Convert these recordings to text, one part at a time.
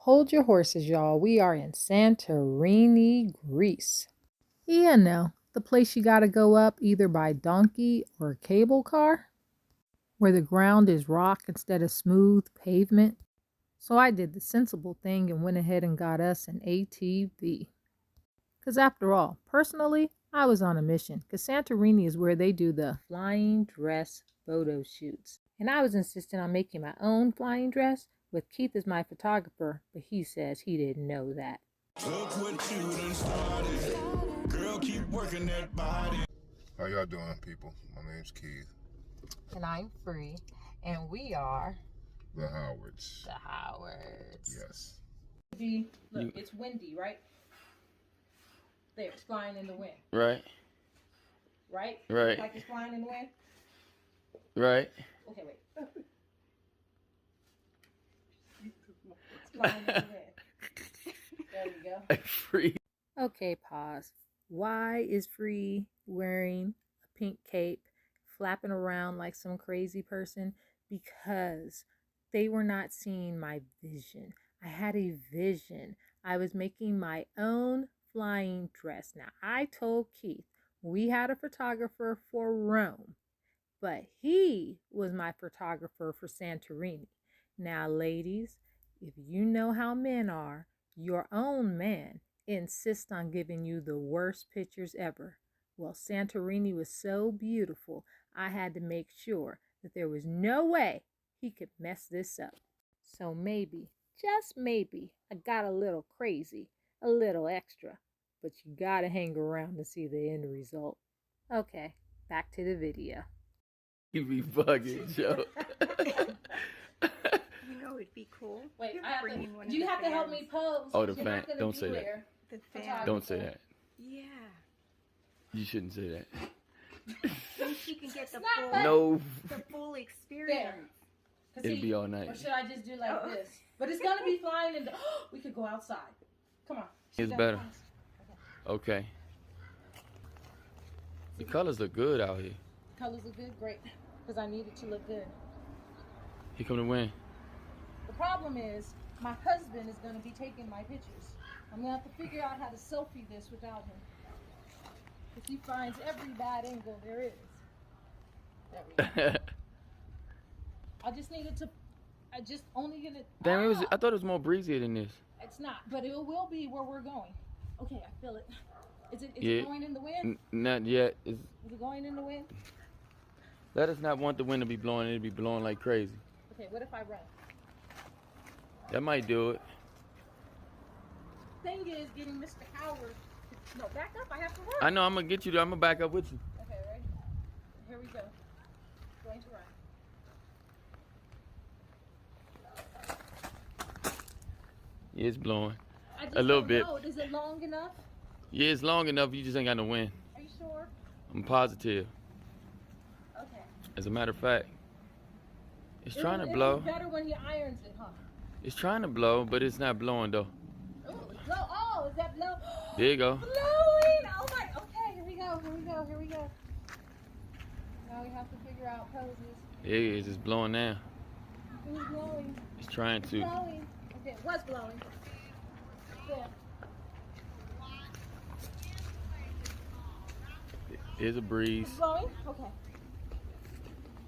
Hold your horses, y'all. We are in Santorini, Greece. Yeah, no, the place you gotta go up either by donkey or cable car, where the ground is rock instead of smooth pavement. So I did the sensible thing and went ahead and got us an ATV. Because after all, personally, I was on a mission, because Santorini is where they do the flying dress photo shoots. And I was insisting on making my own flying dress with Keith as my photographer, but he says he didn't know that. Look what you done started. Girl, keep working that body. How y'all doing, people? My name's Keith. And I'm Free, and we are The Howards. the Howards. Yes. Look, it's windy, right? There, it's flying in the wind. Right. Right? Right. Like it's flying in the wind? Right. Okay, wait. It's flying in the wind. There we go. Free. Okay, pause. Why is Free wearing a pink cape, flapping around like some crazy person? Because they were not seeing my vision. I had a vision. I was making my own flying dress. Now, I told Keith we had a photographer for Rome, but he was my photographer for Santorini. Now, ladies, if you know how men are, your own man insists on giving you the worst pictures ever. Well, Santorini was so beautiful, I had to make sure that there was no way he could mess this up. So maybe, just maybe, I got a little crazy, a little extra, but you gotta hang around to see the end result. Okay, back to the video. You be bugging, Joe. You know it'd be cool. Wait, You're I have bringing to, one of you the have to help fans. me pose. Oh, the You're fan. not gonna Don't be say that. there. The Photographer. fan. Don't say that. Yeah. You shouldn't say that. Then she can get the not full, funny. No. the full experience. It'll be all night. Or should I just do like this? But it's gonna be flying in the. We could go outside. Come on. It's better. Okay. The colors look good out here. Colors look good, great. Because I need it to look good. Here come the wind. The problem is, my husband is gonna be taking my pictures. I'm gonna have to figure out how to selfie this without him. Because he finds every bad angle there is. There we go. I just needed to. I just only gonna. Damn, it was. I thought it was more breezy than this. It's not, but it will be where we're going. Okay, I feel it. Is it Yeah. going in the wind? Not yet. Is it going in the wind? Let us not want the wind to be blowing. It'll be blowing like crazy. Okay, what if I run? That might do it. Thing is getting Mr. Howard. No, back up. I have to run. I know. I'm gonna get you there. I'm gonna back up with you. Okay, ready? Here we go. Going to run. Yeah, it's blowing. I just A little don't bit. know. Is it long enough? Yeah, it's long enough. You just ain't got no wind. Are you sure? I'm positive. Okay. As a matter of fact, it's trying to blow. It's better when he irons it, huh? It's trying to blow, but it's not blowing though. Oh, it's blow. Oh, is that blow? There you go. Blowing. Oh my. Okay, here we go. Here we go. Here we go. Now we have to figure out poses. It is. It's blowing now. It was blowing. It's trying to. Blowing. Okay, it was blowing. There. There's a breeze, Blowing? Okay.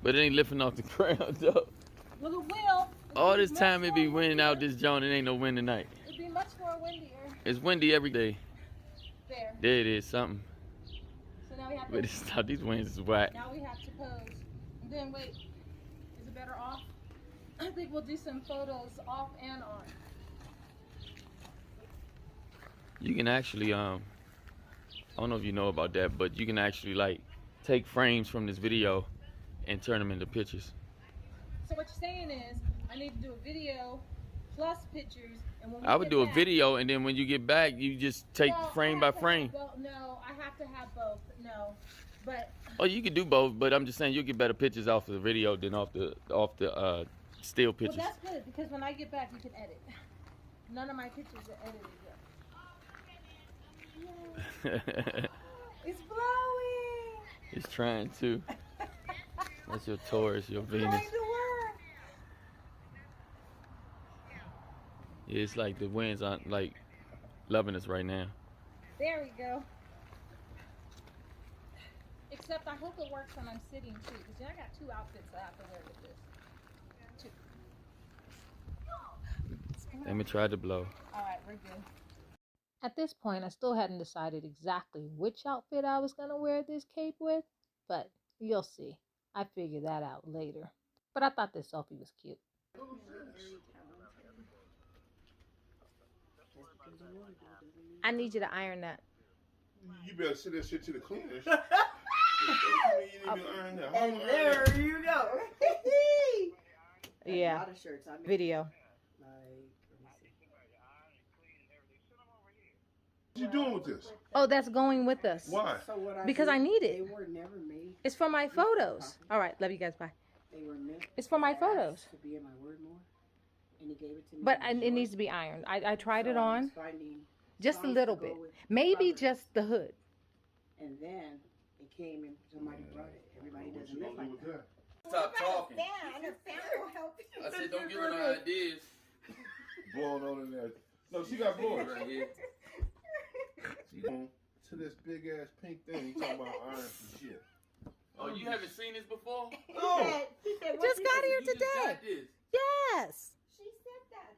but it ain't lifting off the ground though. Well, it will. All this time it be wind out this joint. It ain't no wind tonight. It'd be much more windier. It's windy every day. There. There it is, something. So now we have But to. it's not. These winds is whack. Now we have to pose. And then wait. Is it better off? I think we'll do some photos off and on. You can actually I don't know if you know about that, but you can actually like take frames from this video and turn them into pictures. So what you're saying is, I need to do a video plus pictures, and when we I would get do a back- video, and then when you get back, you just take Well, frame I by have to frame. have both. No, I have to have both. No, but Oh, you can do both, but I'm just saying you'll get better pictures off of the video than off the still pictures. well, that's good because when I get back, you can edit. None of my pictures are edited yet. Yay. It's blowing. It's trying to. That's your Taurus, your Venus. Trying to work. It's like the winds aren't like loving us right now. There we go. Except I hope it works when I'm sitting too, because I got 2 outfits I have to wear with this. 2. Let me try to blow. All right, we're good. At this point, I still hadn't decided exactly which outfit I was going to wear this cape with, but you'll see. I figured that out later. But I thought this selfie was cute. I need you to iron that. You better send that shit to the cleaners. And there you go. Yeah. A lot of shirts. I mean, Video. like, What you doing with this? Oh, that's going with us. Why? so what Because did, I need They it. were never made. It's for my photos. All right, love you guys. Bye. They were meant. It's for my photos. To be in my word more, and he gave it to me. But it needs to be ironed. I tried it on. Finding Just a songs little to go bit. with Maybe colors. just the hood. And then it came and somebody brought it. Everybody doesn't live like that. Stop talking. Fan, a fan will help you. I said don't give her no ideas. Blowing on in there. No, she got blowing. Right here. She going to this big ass pink thing. You talking about iron some shit. Oh, you haven't seen this before? No. She said, what Just she got said? here You just today. got this. Yes. She said that.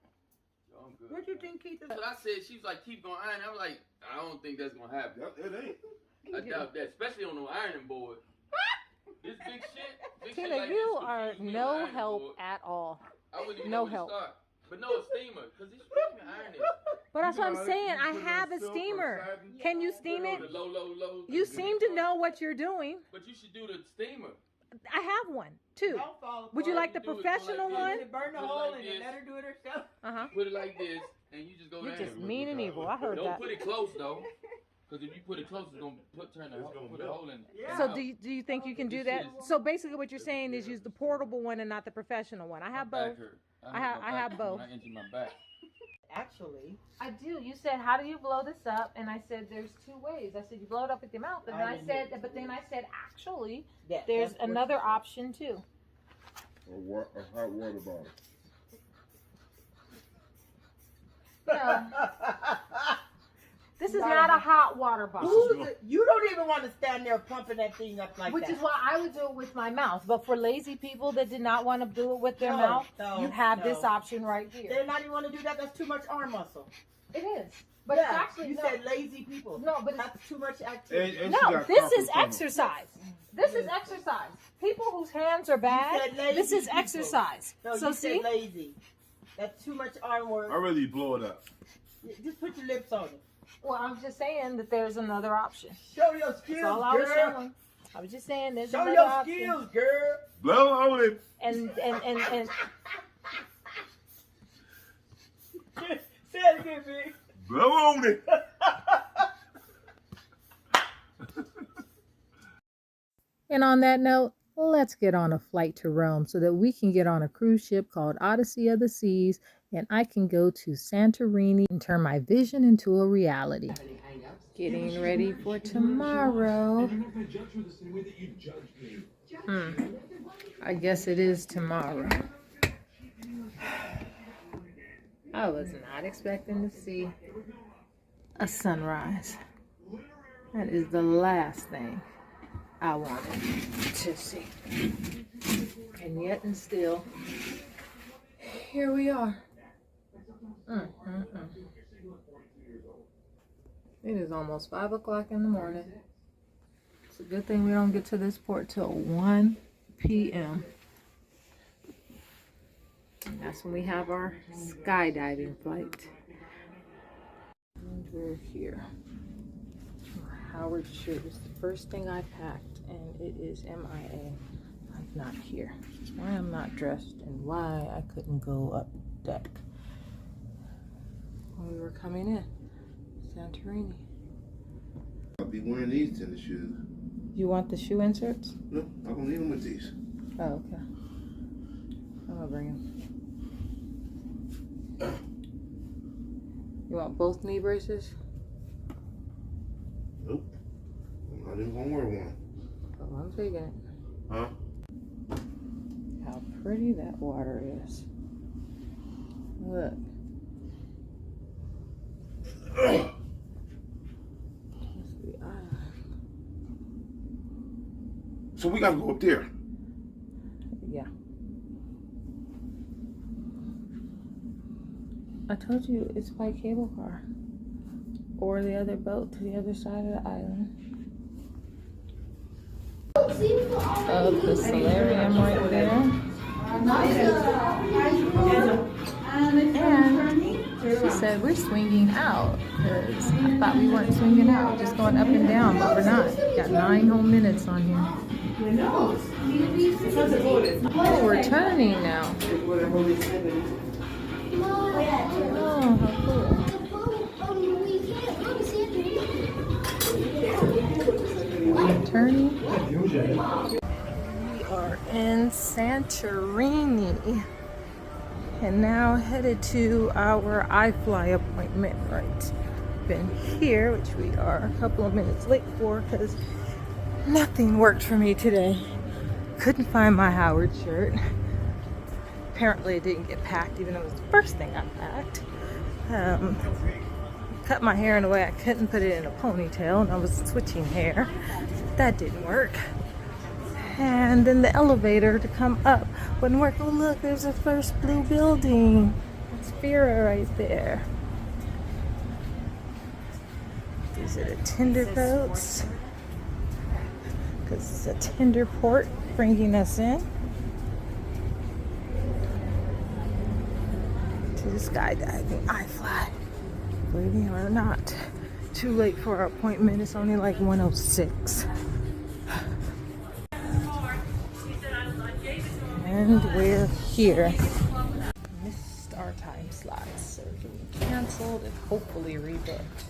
Oh, I'm good. What do you think, Keith? That's what I said. She was like, keep going iron. I'm like, I don't think that's gonna happen. It ain't. I doubt that, especially on the ironing board. This big shit. Big shit Tina, like you this are confuse me on the no ironing help board. at all. I wouldn't even no know where help. to start. But no, a steamer, because you can't even iron this. But that's what I'm You saying. put I it on have a silk or steamer. satin. Can you steam Put it? it on the low. You seem to know what you're doing. But you should do the steamer. I have one, too. Don't fall Would you apart. like the do it professional like one? this. Burn the Put it hole like in this. it. Let her do it herself. Uh-huh. Put it like this, and you just go You're down. just mean and evil. I heard Don't that. put it close, though. Because if you put it close, it's going to turn the It's hole, gonna put a melt. hole in it. Yeah. So do you think you can do that? So basically what you're saying is use the portable one and not the professional one. I have My back both. hurt. I have both. When I injured my back. Actually, I do. You said, how do you blow this up? And I said, there's 2 ways. I said, you blow it up with your mouth. And then I said, but then I said, actually, there's that's what another you said. option too. A hot water bottle. No, this is Not not a- a hot water bottle. You don't even want to stand there pumping that thing up like Which that. is why I would do it with my mouth. But for lazy people that did not want to do it with their No, mouth, no, you have no. this option right here. They're not even want to do that. That's too much arm muscle. It is. But it's Yeah, actually you no, said lazy people. No, but it's- that's too much activity. And she no, got this is carpal tunnel. exercise. This is exercise. People whose hands are bad, said lazy this is people. exercise. No, So you see, said lazy. That's too much arm work. I really blow it up. Just put your lips on it. well, I'm just saying that there's another option. Show your skills, That's all I was girl. showing. I was just saying there's Show another your option. skills, girl. Blow on it. And Say it again, big. Blow on it. And on that note, let's get on a flight to Rome so that we can get on a cruise ship called Odyssey of the Seas and I can go to Santorini and turn my vision into a reality. Getting ready for tomorrow. I guess it is tomorrow. I was not expecting to see a sunrise. That is the last thing I wanted to see. And yet and still, here we are. It is almost 5 o'clock in the morning. It's a good thing we don't get to this port till 1 p.m. And that's when we have our skydiving flight. And we're here. Howard Shores, the first thing I packed, and it is MIA. I'm not here. That's why I'm not dressed and why I couldn't go up deck when we were coming in. Santorini. I'll be wearing these tennis shoes. You want the shoe inserts? No, I'm gonna leave them with these. Oh, okay. I'm gonna bring them. You want both knee braces? Nope. I'm not even gonna wear one. Oh, I'm taking it. Huh? How pretty that water is. Look. So we gotta go up there. Yeah. I told you it's by cable car. Or the other boat to the other side of the island. Of the solarium right there. And she said we're swinging out because I thought we weren't swinging out, just going up and down, but we're not. Got 9 whole minutes on here. Oh, we're turning now. Oh, how cool. We're turning. We are in Santorini. And now headed to our iFly appointment, right? Been here, which we are a couple of minutes late for because nothing worked for me today. Couldn't find my Howard shirt. Apparently it didn't get packed, even though it was the first thing I packed. Cut my hair in a way I couldn't put it in a ponytail, and I was switching hair. That didn't work. And then the elevator to come up wouldn't work. Oh look, there's the first blue building. It's Fira right there. These are the tender boats. Because it's a tender port bringing us in to the skydiving iFly. Believe it or not, too late for our appointment. It's only like 1:06. And we're here. Missed our time slots, so we canceled and hopefully rebooked.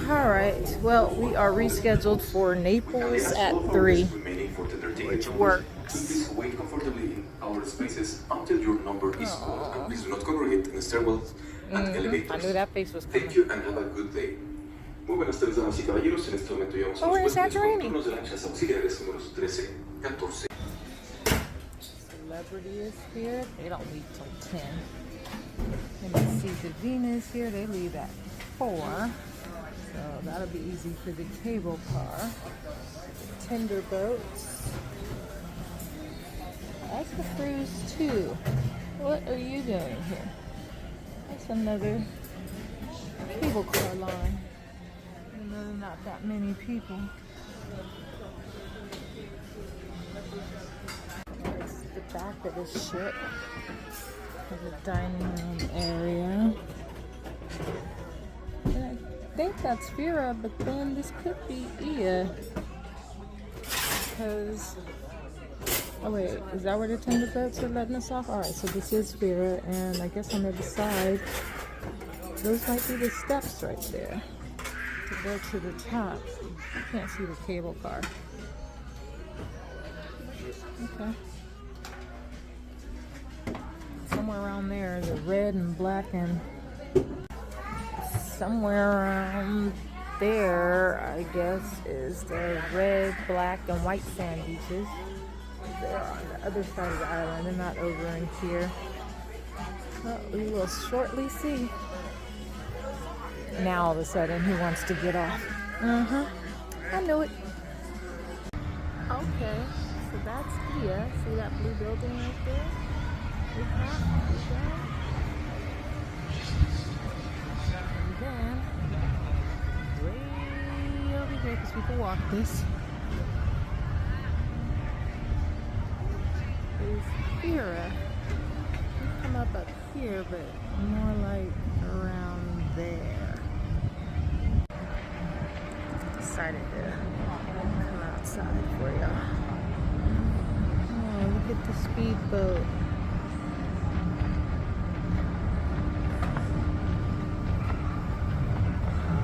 Alright, well, we are rescheduled for Naples at 3, which works. Wait comfortably in our spaces until your number is called, and please do not congregate in the stairwells and elevators. I knew that face was coming. Thank you and have a good day. Muy buenas tardes, damas y caballeros. En este momento llevamos a los we're in huéspedes con Santorini. turnos de lanchas auxiliares números 13, 14. Celebrity is here. They don't leave till 10. And you see the Venus here. They leave at 4. So that'll be easy for the cable car. The tender boats. That's the cruise too. What are you doing here? That's another cable car line. Another not that many people. It's the back of the ship. The dining room area. And I think that's Fira, but then this could be Ia. Because, oh wait, is that where the tender boats are letting us off? Alright, so this is Fira, and I guess on the other side, those might be the steps right there to go to the top. I can't see the cable car. Okay. Somewhere around there, the red and black, and somewhere around there, I guess, is the red, black, and white sand beaches. They're on the other side of the island. They're not over in here. Well, we will shortly see. Now all of a sudden he wants to get off. I knew it. Okay, so that's Ia. See that blue building right there? And then way over here, because we can walk this, is Fira. We come up here, but more like around there. Decided to come outside for y'all. Oh, look at the speedboat.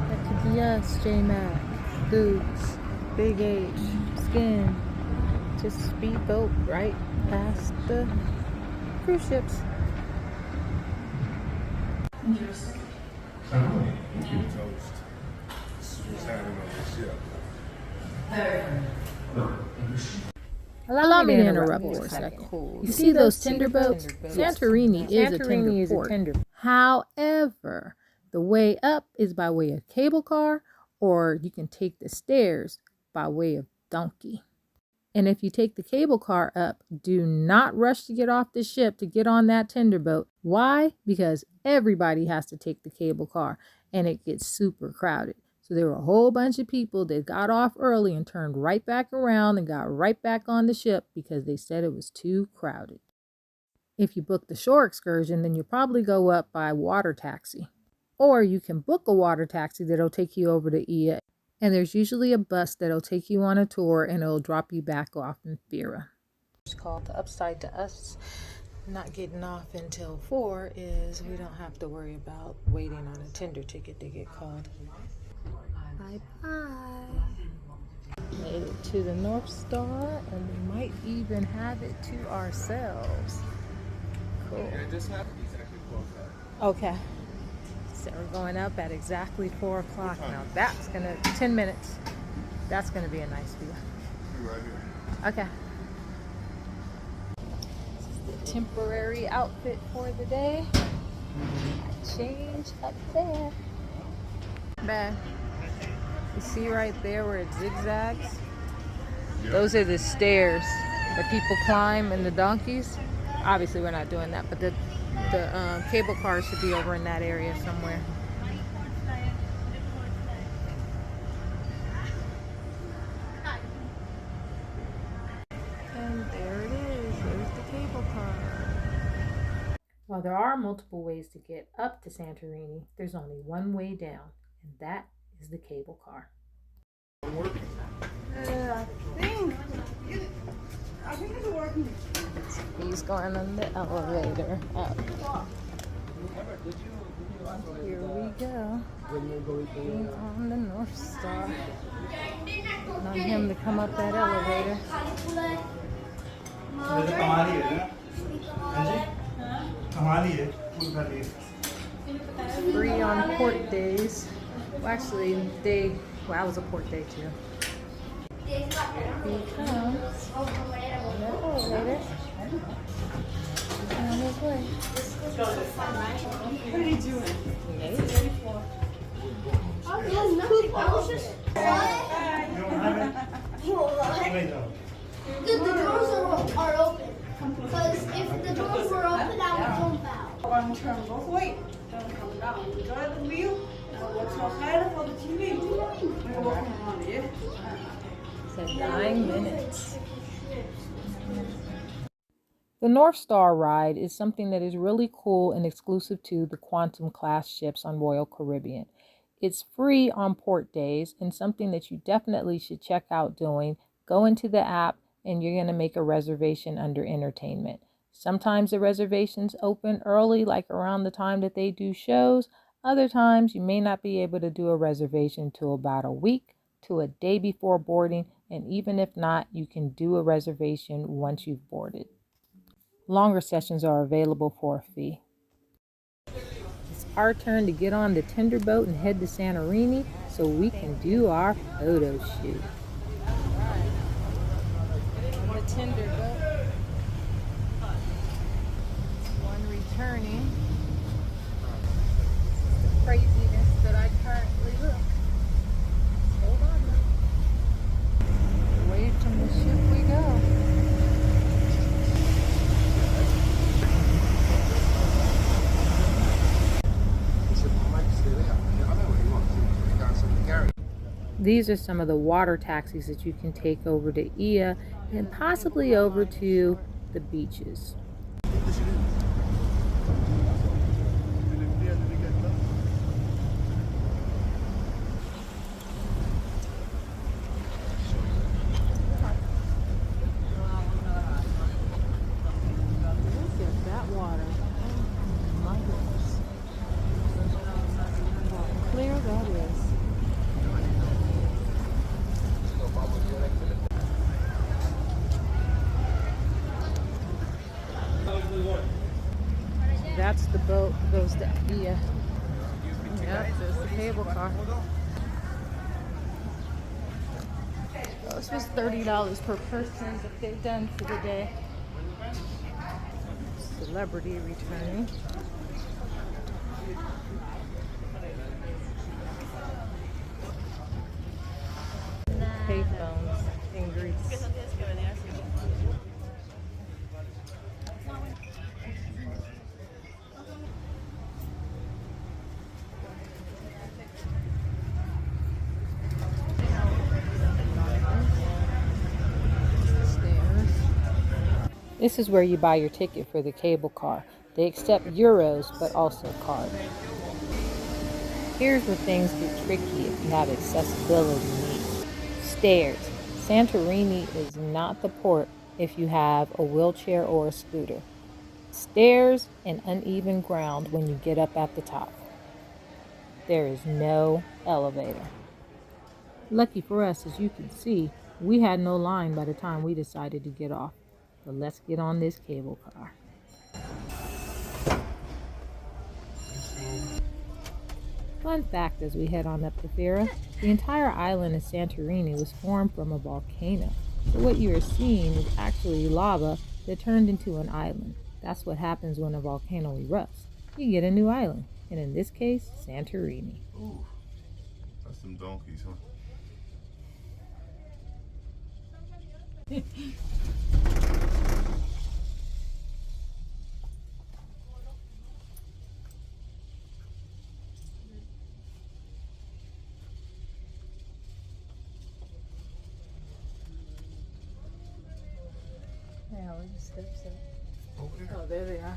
That could be us, J-Mac, Dukes, Big H, Skin. Just speedboat right past the cruise ships. Allow me to interrupt for a second. You see those tender boats? Santorini is a tender port. However, the The way up is by way of cable car, or you can take the stairs by way of donkey. And if you take the cable car up, do not rush to get off the ship to get on that tender boat. Why? Because everybody has to take the cable car and it gets super crowded. So there were a whole bunch of people that got off early and turned right back around and got right back on the ship because they said it was too crowded. If you book the shore excursion, then you'll probably go up by water taxi. Or you can book a water taxi that'll take you over to Ia. And there's usually a bus that'll take you on a tour and it'll drop you back off in Fira. It's called the upside to us not getting off until 4 is we don't have to worry about waiting on a tender ticket to get called. Bye-bye. Made it to the North Star and we might even have it to ourselves. Cool. Okay. So we're going up at exactly 4 o'clock now. That's gonna, 10 minutes. That's gonna be a nice view. Right here. Okay. This is the temporary outfit for the day. Change up there. Babe, you see right there where it zigzags? Yeah. Those are the stairs that people climb in the donkeys. Obviously we're not doing that, but the cable car should be over in that area somewhere. And there it is. There's the cable car. While there are multiple ways to get up to Santorini, there's only one way down, and that is the cable car. I think it's working. He's going on the elevator up. Here we go. Being on the North Star. Waiting on him to come up that elevator. Free on port days. Well, actually, that was a port day too. Here he comes on the elevator. He's on his way. What are you doing? The doors are open. Because if the doors were open, I would jump out. One turn both ways. Don't come down. Enjoy the view. Now what's your head for the TV? We're walking around here. Said 9 minutes. The North Star ride is something that is really cool and exclusive to the Quantum class ships on Royal Caribbean. It's free on port days and something that you definitely should check out doing. Go into the app and you're going to make a reservation under entertainment. Sometimes the reservations open early, like around the time that they do shows. Other times you may not be able to do a reservation till about a week to a day before boarding. And even if not, you can do a reservation once you've boarded. Longer sessions are available for a fee. It's our turn to get on the tender boat and head to Santorini so we can do our photo shoot. On the tender boat. One returning. The craziness that I currently look. Hold on now. Away from the ship we go. These are some of the water taxis that you can take over to Ia and possibly over to the beaches. Look at that water. Oh my goodness. How clear that is. That's the boat that goes to Ia. Yep, there's the cable car. Oh, this was $30 per person that they've done for the day. Celebrity returning. This is where you buy your ticket for the cable car. They accept euros, but also cards. Here's where things get tricky if you have accessibility needs. Stairs. Santorini is not the port if you have a wheelchair or a scooter. Stairs and uneven ground when you get up at the top. There is no elevator. Lucky for us, as you can see, we had no line by the time we decided to get off. But let's get on this cable car. Fun fact as we head on up to Fira, the entire island of Santorini was formed from a volcano. So what you are seeing is actually lava that turned into an island. That's what happens when a volcano erupts. You get a new island, and in this case, Santorini. Ooh, that's some donkeys, huh? Yeah, where the steps at? Over there. Oh, there they are.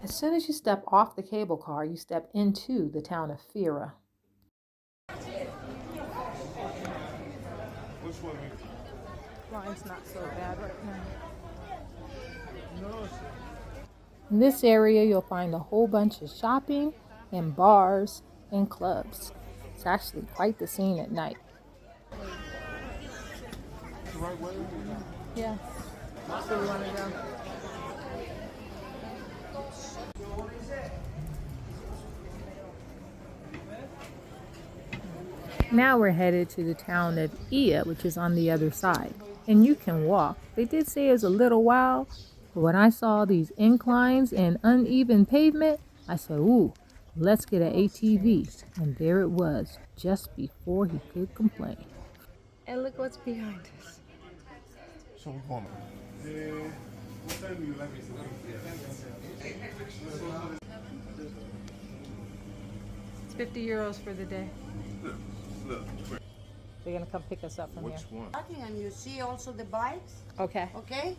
As soon as you step off the cable car, you step into the town of Fira. Which one? Line's not so bad right now. No, In this area, you'll find a whole bunch of shopping and bars and clubs. It's actually quite the scene at night. the right way. Yeah, that's where we want to go. Now we're headed to the town of Ia, which is on the other side. And you can walk. They did say it was a little while, but when I saw these inclines and uneven pavement, I said, ooh, let's get an ATV. And there it was, just before he could complain. And look what's behind us. So we're going. Yeah. What time do you like it? It's 50 euros for the day. Look. They're gonna come pick us up from Which here. one? And you see also the bikes, Okay. okay?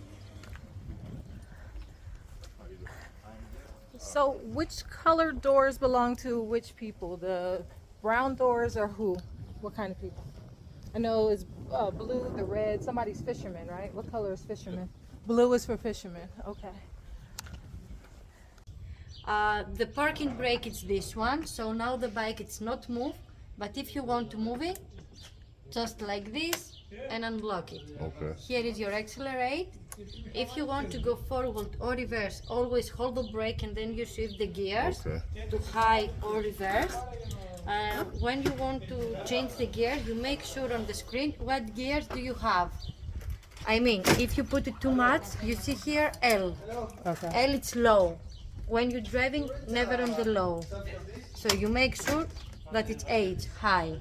So which color doors belong to which people? The brown doors or who? What kind of people? I know it's blue, the red. Somebody's fisherman, right? What color is fisherman? Blue is for fishermen. Okay. The parking brake is this one, so now the bike it's not moved, but if you want to move it, just like this and unlock it. Okay. Here is your accelerate. If you want to go forward or reverse, always hold the brake and then you shift the gears Okay. to high or reverse. When you want to change the gear, you make sure on the screen what gears do you have. I mean, if you put it too much, you see here L. Okay. L it's low. When you're driving, never on the low. So you make sure that it's H, high.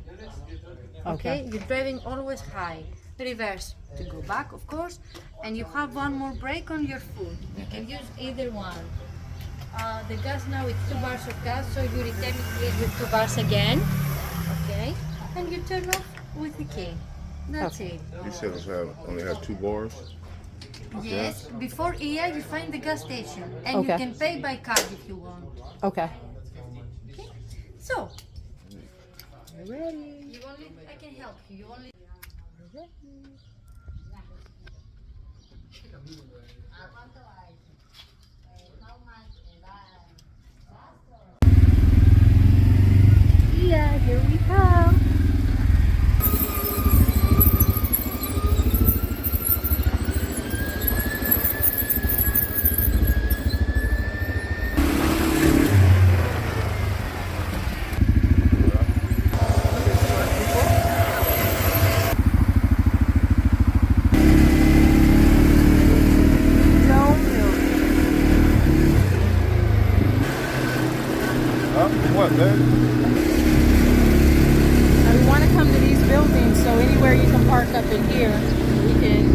Okay? You're driving always high. Reverse to go back, of course. And you have one more brake on your foot. You can use either one. The gas now it's 2 bars of gas, so you return it please with 2 bars again. Okay? And you turn off with the key. That's it. You said it only have 2 bars? Yes, before here you find the gas station. And Okay. you can pay by card if you want. Okay. So, We're ready. you only, I can help you. You only. Yeah, here we come. Huh? What, man? Now we want to come to these buildings, so anywhere you can park up in here, we can.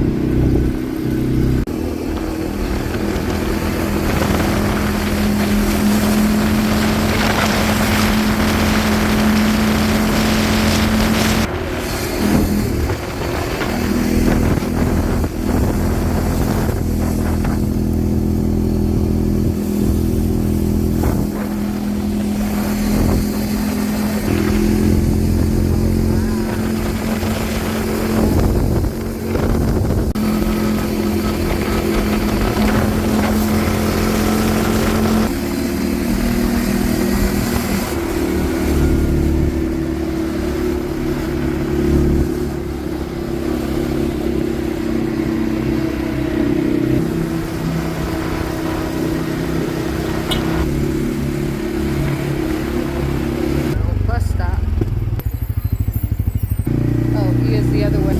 Bus stop. Oh, he is the other way.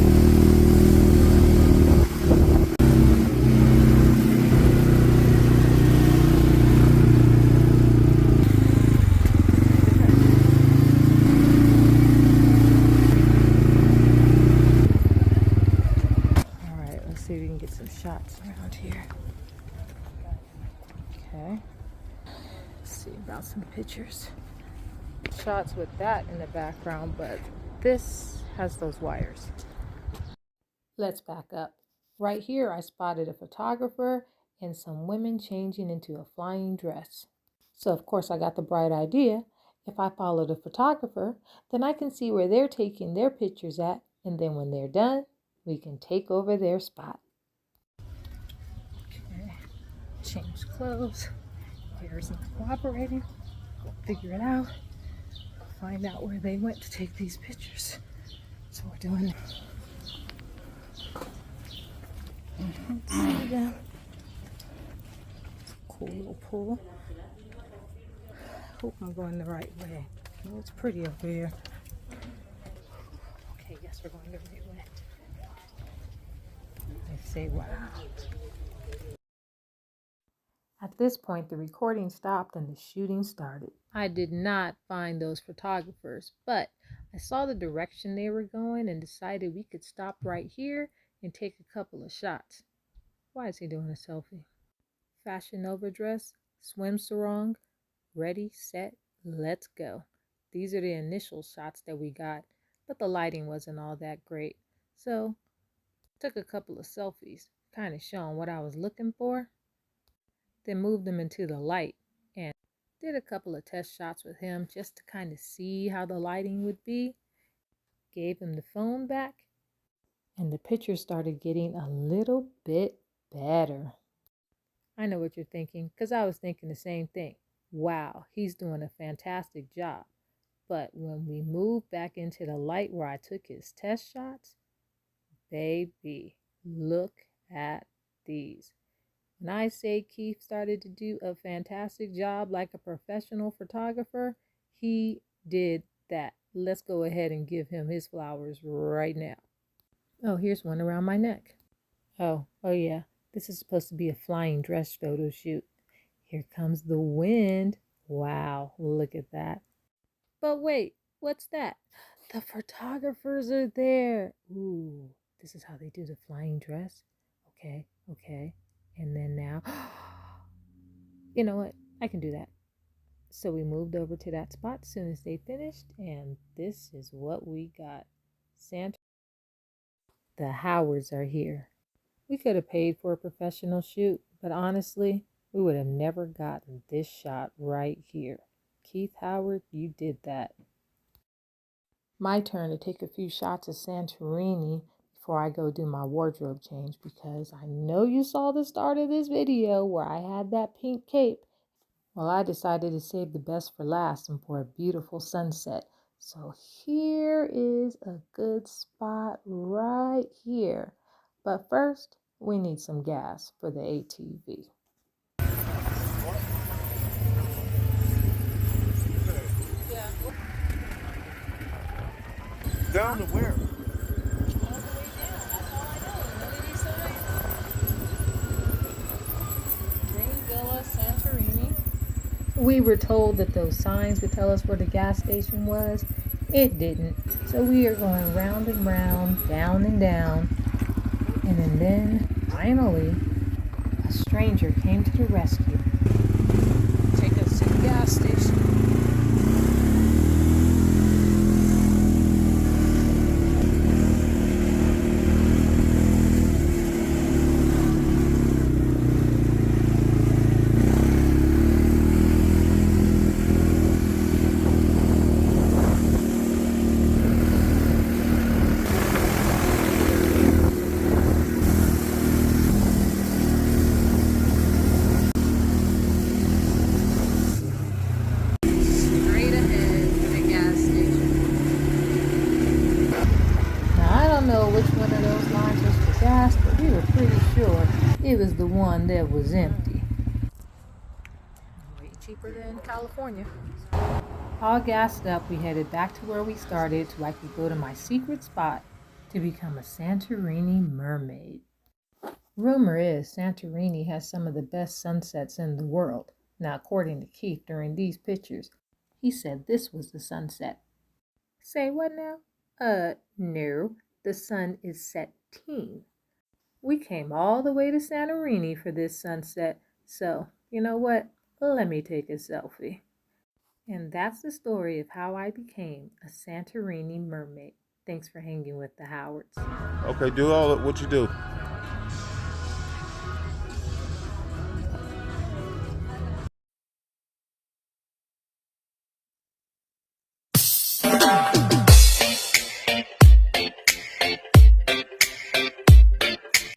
All right, let's see if we can get some shots around here. Okay. Let's see about some pictures. Shots with that in the background, but this has those wires. Let's back up. Right here, I spotted a photographer and some women changing into a flying dress. So of course I got the bright idea. If I follow the photographer, then I can see where they're taking their pictures at, and then when they're done, we can take over their spot. Okay, change clothes. Hair isn't cooperating. Go figure it out. Find out where they went to take these pictures. So we're doing. Let's see them. Cool little pool. Hope I'm going the right way. Oh, it's pretty over here. Okay, yes, we're going the right way. They say wow. At this point, the recording stopped and the shooting started. I did not find those photographers, but I saw the direction they were going and decided we could stop right here and take a couple of shots. Why is he doing a selfie? Fashion Nova dress, swim sarong, ready, set, let's go. These are the initial shots that we got, but the lighting wasn't all that great. So, took a couple of selfies, kind of showing what I was looking for. Then moved them into the light and did a couple of test shots with him just to kind of see how the lighting would be. Gave him the phone back, and the picture started getting a little bit better. I know what you're thinking, because I was thinking the same thing. Wow, he's doing a fantastic job. But when we moved back into the light where I took his test shots, baby, look at these. When I say Keith started to do a fantastic job like a professional photographer, he did that. Let's go ahead and give him his flowers right now. Oh, here's one around my neck. Oh yeah. This is supposed to be a flying dress photo shoot. Here comes the wind. Wow, look at that. But wait, what's that? The photographers are there. Ooh, this is how they do the flying dress. Okay. And then now, you know what? I can do that. So we moved over to that spot as soon as they finished, and this is what we got. The Howards are here. We could have paid for a professional shoot, but honestly, we would have never gotten this shot right here. Keith Howard, you did that. My turn to take a few shots of Santorini before I go do my wardrobe change, because I know you saw the start of this video where I had that pink cape. Well, I decided to save the best for last and for a beautiful sunset. So here is a good spot right here. But first, we need some gas for the ATV. Down to where? All the way down. That's all I know. None of these signs. Green Villa, Santorini. We were told that those signs would tell us where the gas station was. It didn't. So we are going round and round, down and down. And then, finally, a stranger came to the rescue. Take us to the gas station. Straight ahead to the gas station. Now, I don't know which one of those lines was for gas, but we were pretty sure it was the one that was empty. Way cheaper than California. All gassed up, we headed back to where we started so I could go to my secret spot to become a Santorini mermaid. Rumor is Santorini has some of the best sunsets in the world. Now, according to Keith, during these pictures, he said this was the sunset. Say what now? No. The sun is setting. We came all the way to Santorini for this sunset, so, you know what? Let me take a selfie. And that's the story of how I became a Santorini mermaid. Thanks for hanging with the Howards. Okay, do all what you do.